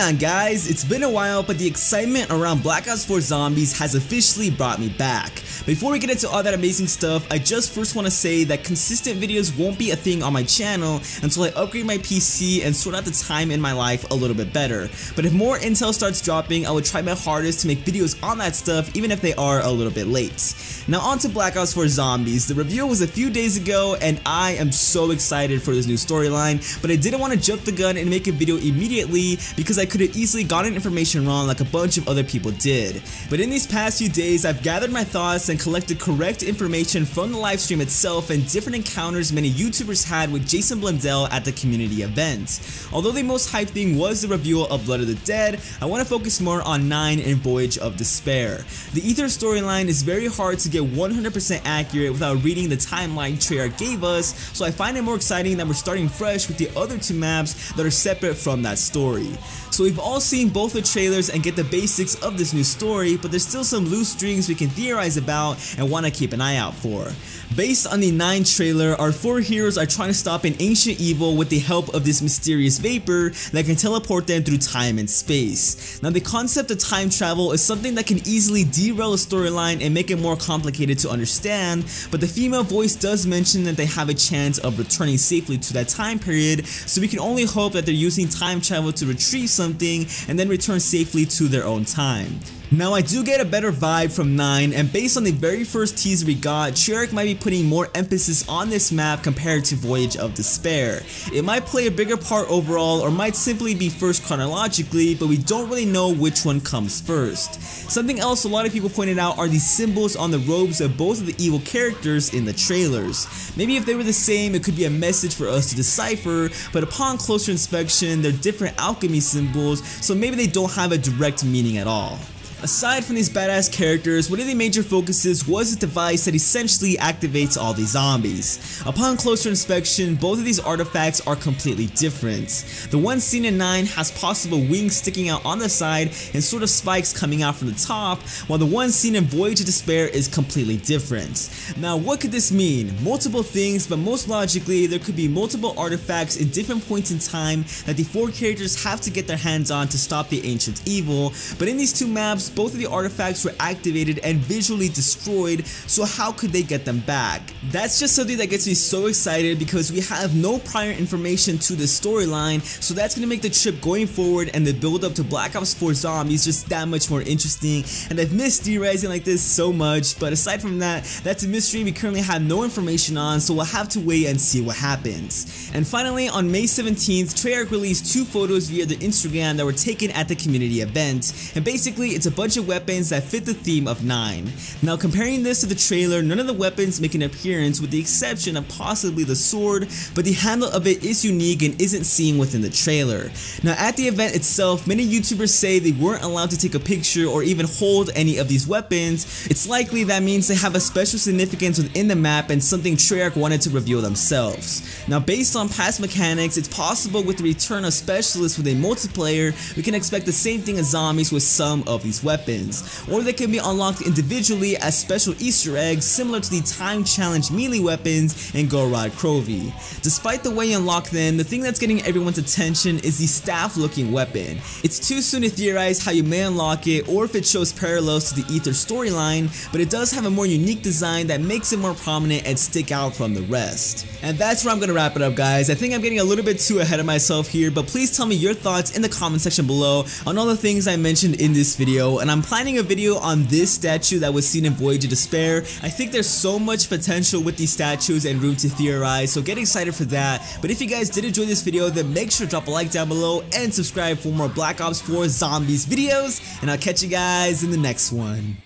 on guys, it's been a while, but the excitement around Black Ops 4 Zombies has officially brought me back. Before we get into all that amazing stuff, I just first want to say that consistent videos won't be a thing on my channel until I upgrade my PC and sort out the time in my life a little bit better. But if more intel starts dropping, I will try my hardest to make videos on that stuff even if they are a little bit late. Now on to Black Ops 4 Zombies. The review was a few days ago and I am so excited for this new storyline, but I didn't want to jump the gun and make a video immediately because I could have easily gotten information wrong like a bunch of other people did. But in these past few days, I've gathered my thoughts and collected correct information from the live stream itself and different encounters many YouTubers had with Jason Blundell at the community event. Although the most hyped thing was the reveal of Blood of the Dead, I want to focus more on 9 and Voyage of Despair. The Ether storyline is very hard to get 100% accurate without reading the timeline Treyarch gave us, so I find it more exciting that we're starting fresh with the other 2 maps that are separate from that story. So we've all seen both the trailers and get the basics of this new story, but there's still some loose strings we can theorize about and want to keep an eye out for. Based on the 9 trailer, our 4 heroes are trying to stop an ancient evil with the help of this mysterious vapor that can teleport them through time and space. Now the concept of time travel is something that can easily derail a storyline and make it more complicated to understand, but the female voice does mention that they have a chance of returning safely to that time period, so we can only hope that they're using time travel to retrieve something and then return safely to their own time. Now I do get a better vibe from 9, and based on the very first teaser we got, Treyarch might be putting more emphasis on this map compared to Voyage of Despair. It might play a bigger part overall or might simply be first chronologically, but we don't really know which one comes first. Something else a lot of people pointed out are the symbols on the robes of both of the evil characters in the trailers. Maybe if they were the same, it could be a message for us to decipher, but upon closer inspection, they're different alchemy symbols, so maybe they don't have a direct meaning at all. Aside from these badass characters, one of the major focuses was a device that essentially activates all these zombies. Upon closer inspection, both of these artifacts are completely different. The one seen in 9 has possible wings sticking out on the side and sort of spikes coming out from the top, while the one seen in Voyage of Despair is completely different. Now what could this mean? Multiple things, but most logically there could be multiple artifacts in different points in time that the 4 characters have to get their hands on to stop the ancient evil, but in these 2 maps, both of the artifacts were activated and visually destroyed, so how could they get them back? That's just something that gets me so excited because we have no prior information to this storyline, so that's gonna make the trip going forward and the build up to Black Ops 4 Zombies just that much more interesting, and I've missed theorizing like this so much, but aside from that, that's a mystery we currently have no information on, so we'll have to wait and see what happens. And finally, on May 17th, Treyarch released 2 photos via their Instagram that were taken at the community event, and basically it's a bunch of weapons that fit the theme of 9. Now comparing this to the trailer, none of the weapons make an appearance with the exception of possibly the sword, but the handle of it is unique and isn't seen within the trailer. Now at the event itself, many YouTubers say they weren't allowed to take a picture or even hold any of these weapons. It's likely that means they have a special significance within the map and something Treyarch wanted to reveal themselves. Now based on past mechanics, it's possible with the return of specialists with a multiplayer, we can expect the same thing as zombies with some of these weapons, or they can be unlocked individually as special Easter eggs similar to the time challenge melee weapons in Gorod Krovi. Despite the way you unlock them, the thing that's getting everyone's attention is the staff looking weapon. It's too soon to theorize how you may unlock it or if it shows parallels to the Ether storyline, but it does have a more unique design that makes it more prominent and stick out from the rest. And that's where I'm gonna wrap it up guys. I think I'm getting a little bit too ahead of myself here, but please tell me your thoughts in the comment section below on all the things I mentioned in this video, and I'm planning a video on this statue that was seen in Voyage of Despair. I think there's so much potential with these statues and room to theorize, so get excited for that. But if you guys did enjoy this video, then make sure to drop a like down below and subscribe for more Black Ops 4 Zombies videos, and I'll catch you guys in the next one.